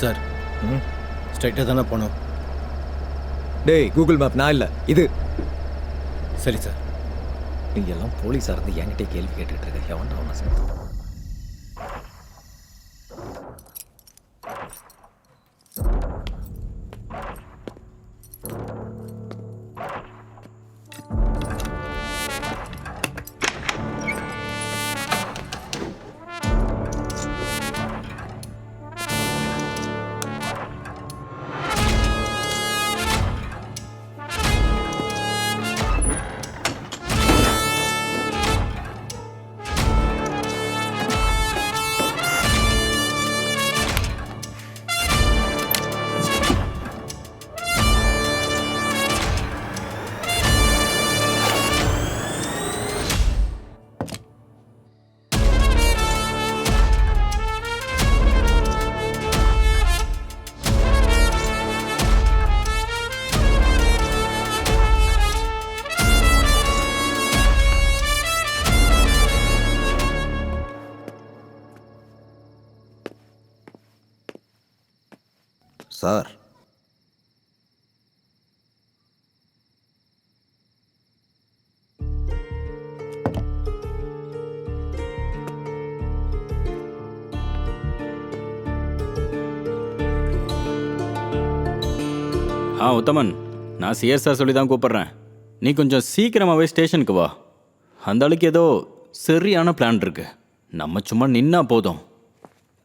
Sir ஸ்ட்ரைட்டாக தானே போனோம். டேய் கூகுள் மேப் நான் இல்லை இது. சரி சார். நீ எல்லாம் போலீஸாக இருந்து என்கிட்ட கேள்வி கேட்டுக்கிட்டு இருக்க. எவன்டா அவனை சேர்த்து? சார், உத்தமன், நான் சிஎஸ்ஆர் சொல்லி தான் கூப்பிட்றேன். நீ கொஞ்சம் சீக்கிரமாகவே ஸ்டேஷனுக்கு வா. அந்த ஆளுக்கு ஏதோ சரியான பிளான் இருக்கு. நம்ம சும்மா நின்னா போதும்.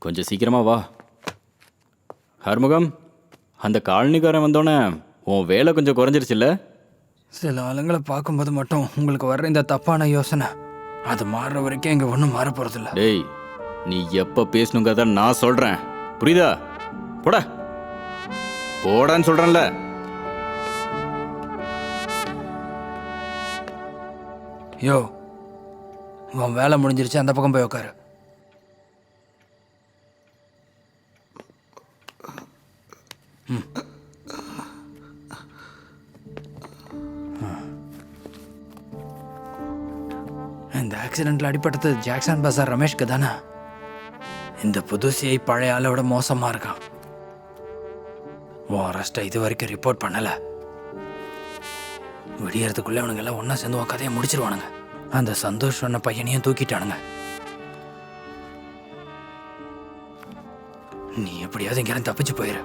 கொஞ்சம் சீக்கிரமாக வா. ஹர்முகம், அந்த காலனிக்காரன் வந்தோடனே உன் வேலை கொஞ்சம் குறைஞ்சிருச்சுல்ல? சில ஆளுங்களை பார்க்கும்போது மட்டும் உங்களுக்கு வர்ற இந்த தப்பான யோசனை அது மாறுற வரைக்கும் இங்கே ஒன்றும் மாற போகிறதில்ல. டேய், நீ எப்போ பேசணுங்கிறத நான் சொல்கிறேன், புரியுதா? போடா போடான்னு சொல்கிறேன்ல. யோ, உன் வேலை முடிஞ்சிருச்சு, அந்த பக்கம் போய் உட்காரு. இந்த ஆக்சிடென்ட்ல அடிபட்டது ஜாக்சன் பசார் ரமேஷ்க்கு தானே? இந்த புது சிஐ பழைய ஆளோட மோசமா இருக்கான். உன் அரெஸ்ட்டை இது வரைக்கும் ரிப்போர்ட் பண்ணல. விடியறதுக்குள்ள அவனுங்க எல்லாம் ஒன்னா சேர்ந்து உன் கதையை முடிச்சிருவானுங்க. அந்த சந்தோஷ் சொன்ன பையனையும் தூக்கிட்டானுங்க. நீ எப்படியாவது இங்கிருந்து தப்பிச்சு போயிரு.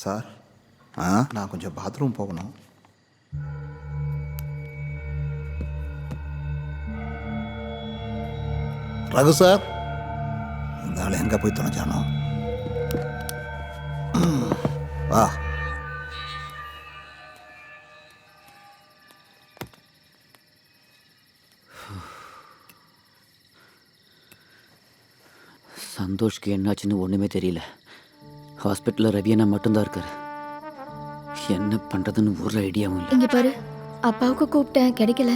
சார், நான் கொஞ்சம் பாத்ரூம் போகணும். ரகு சார், இந்த ஆள் எங்கே போய் தொலைஞ்சானோ? வா. சந்தோஷ்க்கு என்னாச்சுன்னு ஒன்றுமே தெரியல. ஹாஸ்பிட்டலில் ரவியண்ணா மட்டும்தான் இருக்காரு. என்ன பண்ணுறதுன்னு ஒரு ஐடியாவும் இல்லை. இங்கே பாரு, அப்பாவுக்கு கூப்பிட்டேன், கிடைக்கல.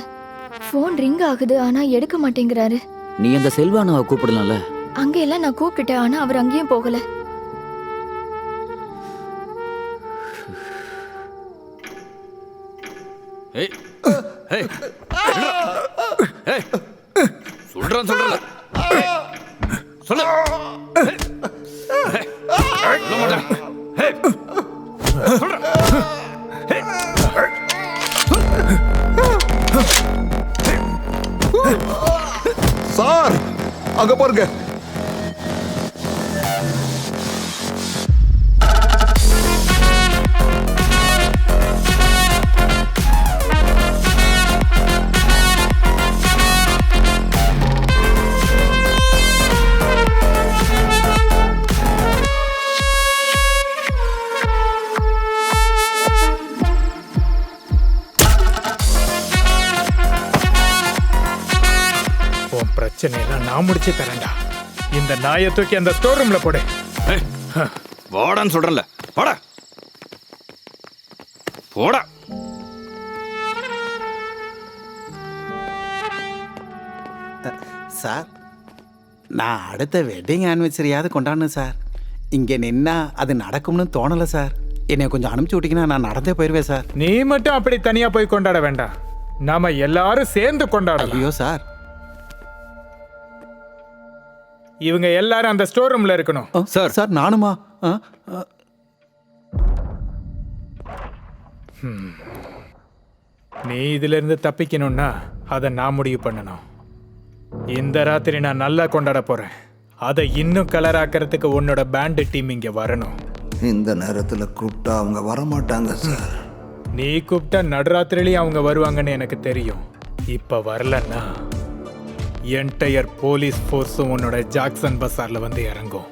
ஃபோன் ரிங் ஆகுது, ஆனால் எடுக்க மாட்டேங்கிறாரு. நீ அந்த செல்வானாவை கூப்பிடலாம்ல? அங்கெல்லாம் நான் கூப்பிட்டுட்டேன், ஆனால் அவர் அங்கேயும் போகல. சொல்றேன் சொல்லு. சார், அங்க பாருங்க. பிரச்சனையெல்லாம் நான் முடிச்சு தரேன்டா. இந்த நாயை தூக்கி அந்த ஸ்டோர் ரூம்ல போடு. வாடான்னு சொல்றேன்ல, வாடா போடா. சார், நான் அடுத்த வெட்டிங் ஆனிவர்சரியாவது கொண்டாடணும் சார். இங்கே நின்னா அது நடக்கும்னு தோணலை சார். என்னை கொஞ்சம் அனுப்பிச்சி விட்டீங்கன்னா நான் நடந்தே போயிடுவேன் சார். நீ மட்டும் அப்படி தனியா போய் கொண்டாட வேண்டாம், நாம எல்லாரும் சேர்ந்து கொண்டாடலாம். ஐயோ சார். இவங்க எல்லாரும் அந்த ஸ்டோர் ரூம்ல இருக்கணும். சார். சார் நானுமா? நீ இதுல இருந்து தப்பிக்கணும்னா அதை நான் முடிவு பண்ணணும். இந்த ராத்திரி நான் நல்லா கொண்டாட போறேன். அதை இன்னும் கலராக்கிறதுக்கு உன்னோட பேண்ட் டீம் இங்க வரணும். இந்த நேரத்தில் கூப்பிட்டா அவங்க வரமாட்டாங்க சார். நீ கூப்பிட்டா நடுராத்திரிலேயே அவங்க வருவாங்கன்னு எனக்கு தெரியும். இப்ப வரலன்னா என்டையர் போலீஸ் ஃபோர்ஸும் உன்னோட ஜாக்சன் பசார்ல வந்து இறங்கும்.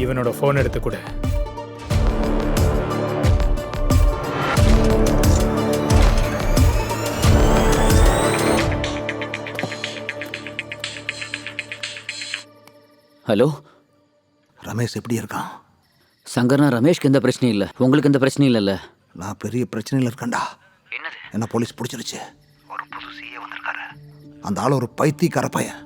இவனோட ஃபோன் எடுத்து கூட. ஹலோ ரமேஷ் எப்படி இருக்கான்? சங்கர்னா, ரமேஷ்க்கு எந்த பிரச்சனையும் இல்லை, உங்களுக்கு எந்த பிரச்சனையும் இல்லைல்ல? நான் பெரிய பிரச்சனையில் இருக்கேன்டா. என்ன போலீஸ் பிடிச்சிருச்சு. ஒரு புது சிஏ வந்திருக்காரு. அந்த ஆள் ஒரு பைத்தியக்கார பையன்.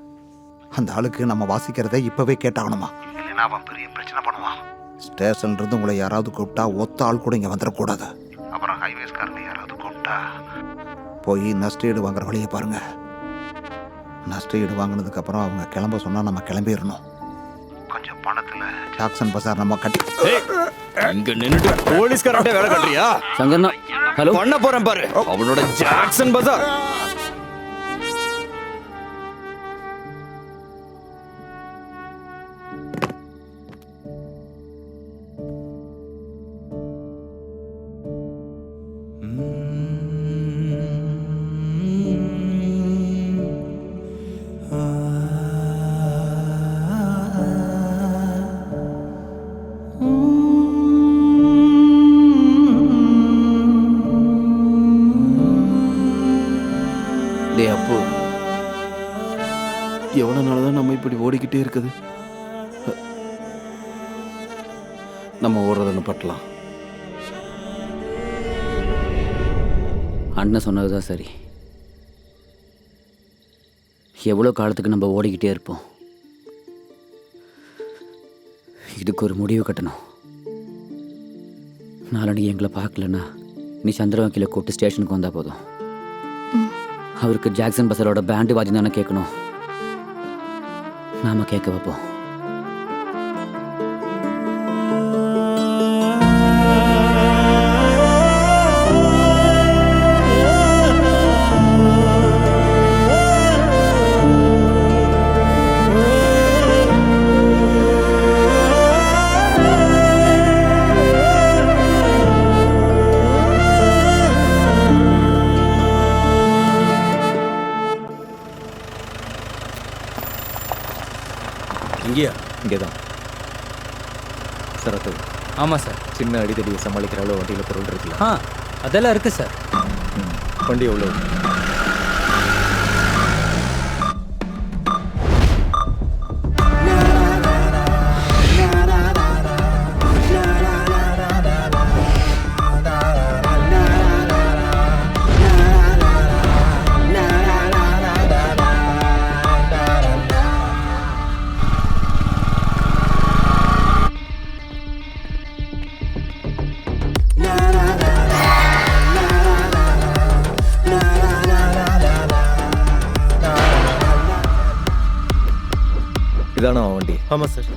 அந்த ஆளுக்கு நம்ம வாசிக்கிறதை இப்பவே கேட்டாகணுமா, இல்லைன்னா அவன் பெரிய பிரச்சனை பண்ணுவான். ஸ்டேஷன்ல இருந்து உங்களை யாராவது கூப்பிட்டா ஒத்த ஆள் கூட இங்கே வந்துடக்கூடாது. அப்புறம் ஹைவேஸ்காரங்க யாராவது கூப்பிட்டா போய் நஷ்டஈடு வாங்குற வழியை பாருங்க. நஷ்டஈடு வாங்கினதுக்கு அப்புறம் அவங்க கிளம்ப சொன்னா நம்ம கிளம்பிடணும். கொஞ்சம் பணத்துல ஜாக்சன் பசார் நம்ம கட்டி. இங்க நின்னுட்டு போலீஸ்காரன்ட்ட வேலை கட்டுறியா? சங்கர்னா, ஹலோ. பண்ண போறேன் பாரு அவனோட ஜாக்சன் பசார். அப்போ எவ்வளோ நாள் தான் நம்ம இப்படி ஓடிக்கிட்டே இருக்குது? நம்ம ஓடுறதுன்னு பட்டலாம். அண்ணன் சொன்னதுதான் சரி. எவ்வளோ காலத்துக்கு நம்ம ஓடிக்கிட்டே இருப்போம்? இதுக்கு ஒரு முடிவு கட்டணும். நாளைக்கு எங்களை பார்க்கலன்னா நீ சந்திரவங்கில கூப்பிட்டு ஸ்டேஷனுக்கு வந்தால் போதும். அவருக்கு ஜாக்சன் பசாரோட பேண்டு வாஜி தானே கேட்கணும், நாம கேட்க வைப்போம். இங்கேயா? இங்கே தான் சார். அது ஆமாம் சார். சின்ன அடித்தடியை சமாளிக்கிற அளவு வண்டியில் பொருள் இருக்குல்ல? அதெல்லாம் இருக்குது சார். வண்டி எவ்வளோ? இதானா அவன் வண்டி? ஆமாம் சார்.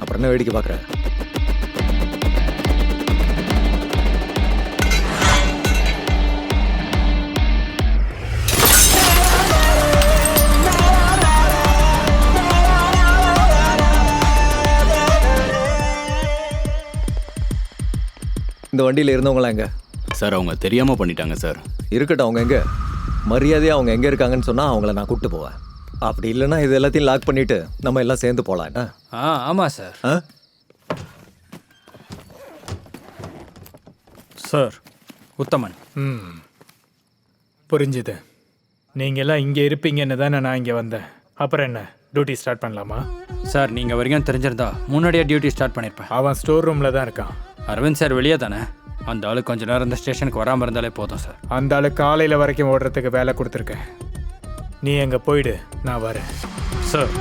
அப்புறம் என்ன வேடிக்கை பார்க்குறேன்? இந்த வண்டியில் இருந்தவங்களாம் எங்க சார்? அவங்க தெரியாம பண்ணிட்டாங்க சார். இருக்கட்டும், அவங்க எங்க? மரியாதையாக அவங்க எங்கே இருக்காங்கன்னு சொன்னால் அவங்கள நான் கூப்பிட்டு போவேன். அப்படி இல்லைன்னா இது எல்லாத்தையும் லாக் பண்ணிட்டு நம்ம எல்லாம் சேர்ந்து போகலாம். என்ன? ஆமாம் சார். சார், உத்தமன். புரிஞ்சுது. நீங்கள்லாம் இங்கே இருப்பீங்கன்னு தானே நான் இங்கே வந்தேன். அப்புறம் என்ன, டியூட்டி ஸ்டார்ட் பண்ணலாமா? சார் நீங்கள் வரைக்கும் தெரிஞ்சிருந்தா முன்னாடியே டியூட்டி ஸ்டார்ட் பண்ணியிருப்பேன். அவன் ஸ்டோர் ரூமில் தான் இருக்கான். அரவிந்த் சார் வெளியே தானே? அந்த ஆளு கொஞ்ச நேரம் இந்த ஸ்டேஷனுக்கு வராமல் இருந்தாலே போதும் சார். அந்த ஆளு காலையில் வரைக்கும் ஓடுறதுக்கு வேலை கொடுத்துருக்கேன். நீ எங்கே போயிடு, நான் வரேன். Sir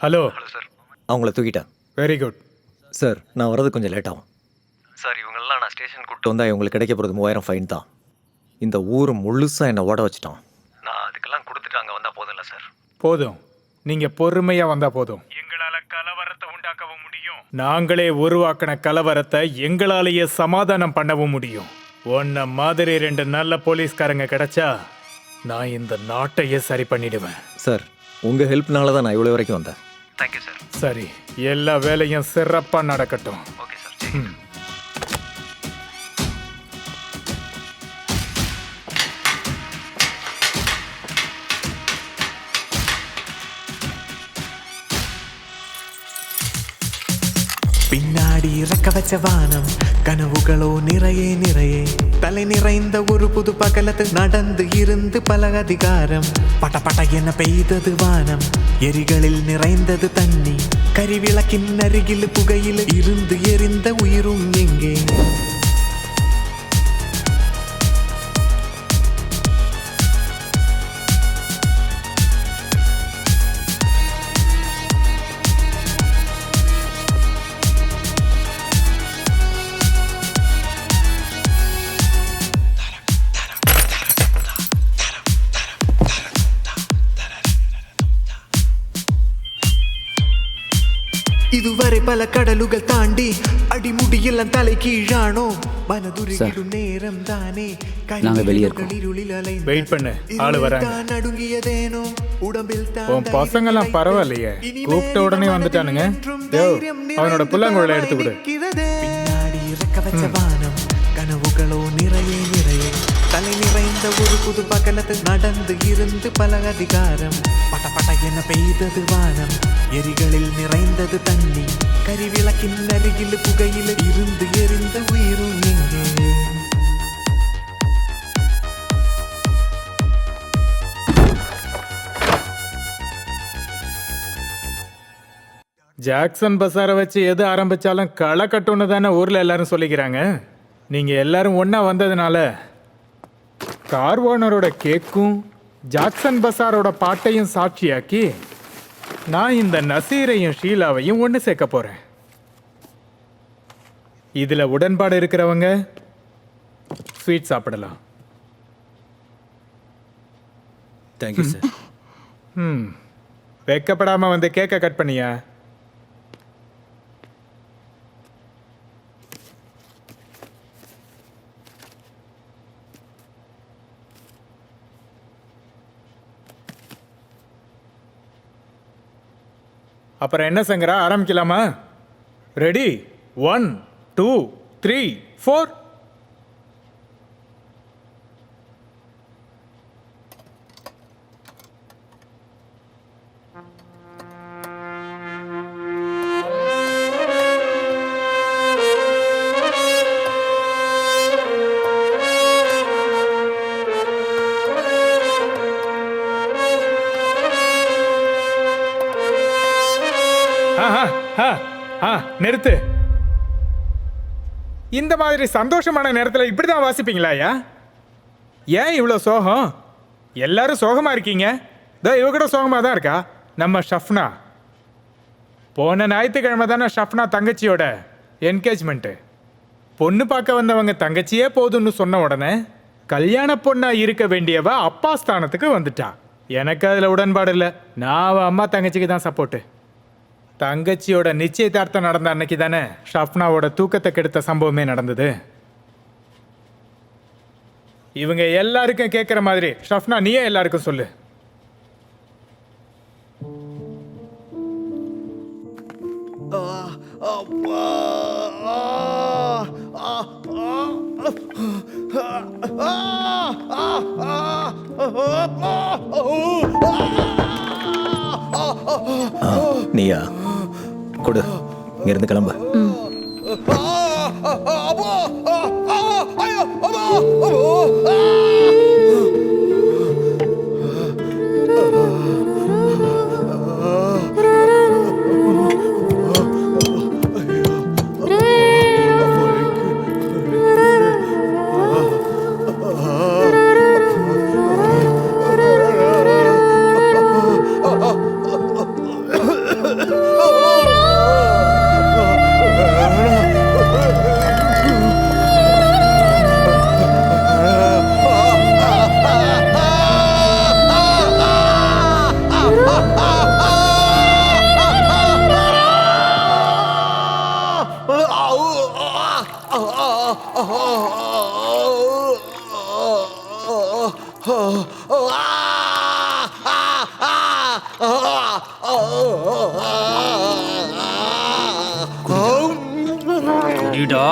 hello. அவங்கள தூக்கிட்டேன். Very good. சார் நான் வர்றது கொஞ்சம் லேட் ஆகும். சார் இவங்கெல்லாம் நான் ஸ்டேஷன் கூப்பிட்டு வந்தால் இவங்களுக்கு கிடைக்க போகிறது 3000 ஃபைன் தான். இந்த ஊர் முழுசாக என்னை ஓட வச்சுட்டான். நான் அதுக்கெல்லாம் கொடுத்துட்டு அங்கே வந்தால் போதும்ல சார்? போதும், நீங்கள் பொறுமையாக வந்தால் போதும். எங்களால் கலவரத்தை உண்டாக்கவும் முடியும், நாங்களே உருவாக்கின கலவரத்தை எங்களாலேயே சமாதானம் பண்ணவும் முடியும். உன்ன மாதிரி 2 நல்ல போலீஸ்காரங்க கிடைச்சா நான் இந்த நாட்டையே சரி பண்ணிடுவேன். சார் உங்கள் ஹெல்ப்னால தான் நான் இவ்வளோ வரைக்கும் வந்தேன். Thank you sir. சரி, எல்லா வேலையும் சிறப்பாக நடக்கட்டும். Okay sir. பின்னாடி இறக்க வச்ச வானம் கனவுகளோ நிறையே நிறையே தலை நிறைந்த ஒரு புது பகலத்து நடந்து இருந்து பல அதிகாரம் பட்ட பட்ட என பெய்தது வானம் எரிகளில் நிறைந்தது தண்ணி கரிவிளக்கின் அருகில் புகையில் இருந்து எரிந்த உயிரும் எங்கே இதுவரை பல கடலுகள் தாண்டி அடிமுடியெல்லாம் தலை கீழானோ மனதுருகிடும் நேரம் தானே நாங்க வெளியே இருக்கோம். வெயிட் பண்ணு, ஆளு வராங்க. நடுங்கியதேனோ உடம்பில் உன் பசங்கெல்லாம் பரவாயில்லையே, கூப்பிட்ட உடனே வந்துட்டானுங்க. அவனோட புல்லாங்குழலை எடுத்து கொடு. பின்னாடி இறக்க வச்ச வானம் கனவுகளோ நிறையே நிறையே தலை நிறைந்த ஒரு புது பகலத்து நடந்து இருந்து பல அதிகாரம் பட்ட பட்ட என பெய்தது வானம் எரிகளில் நிறைந்தது தண்ணி கரிவிளக்கின் அருகில் புகையில் இருந்து எரிந்த உயிரும் எங்கே ஜாக்சன் பசாரை வச்சு எது ஆரம்பிச்சாலும் களை கட்டுன்னு தானே ஊரில் எல்லாரும் சொல்லிக்கிறாங்க. நீங்கள் எல்லாரும் ஒன்றா வந்ததுனால கார் ஓனரோட கேக்கும் ஜாக்சன் பசாரோட பாட்டையும் சாட்சியாக்கி நான் இந்த நசீரையும் ஷீலாவையும் ஒன்று சேர்க்க போகிறேன். இதில் உடன்பாடு இருக்கிறவங்க ஸ்வீட் சாப்பிடலாம். Thank you sir. வெக்கப்படாமல் வந்து கேக்கை கட் பண்ணியா? அப்புறம் என்ன சங்கரா, ஆரம்பிக்கலாமா? ரெடி? 1 2 3 4. நிறுத்து. இந்த மாதிரி சந்தோஷமான நேரத்தில் இப்படிதான் வாசிப்பீங்களா? ஏன் இவ்வளோ சோகம்? எல்லாரும் சோகமா இருக்கீங்க. இவ கூட சோகமா தான் இருக்கா. நம்ம ஷஃப்னா போன ஞாயிற்றுக்கிழமை தானே ஷஃப்னா தங்கச்சியோட என்கேஜ்மெண்ட்டு. பொண்ணு பார்க்க வந்தவங்க தங்கச்சியே போதும்னு சொன்ன உடனே கல்யாண பொண்ணா இருக்க வேண்டியவ அப்பா ஸ்தானத்துக்கு வந்துட்டா. எனக்கு அதில் உடன்பாடு இல்லை. நான் அவள் அம்மா தங்கச்சிக்கு தான் சப்போர்ட்டு. தங்கச்சியோட நிச்சயதார்த்தம் நடந்த அன்னைக்கு தானே ஷஃப்னாவோட தூக்கத்தை கெடுத்த சம்பவமே நடந்தது. இவங்க எல்லாருக்கும் கேட்குற மாதிரி ஷஃப்னா நீயே எல்லாருக்கும் சொல்லு. நீயா? கொடு, இங்கேருந்து கிளம்பு. குடிடா.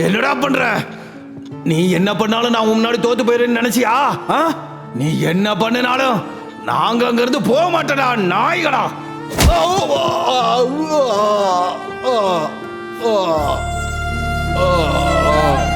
என்னடா பண்ற? நீ என்ன பண்ணாலும் நான் உன் முன்னாடி தோத்து போயிருன்னு நினைச்சியா? நீ என்ன பண்ணினாலும் நாங்க அங்க இருந்து போக மாட்டேடா நாய்களா. Oh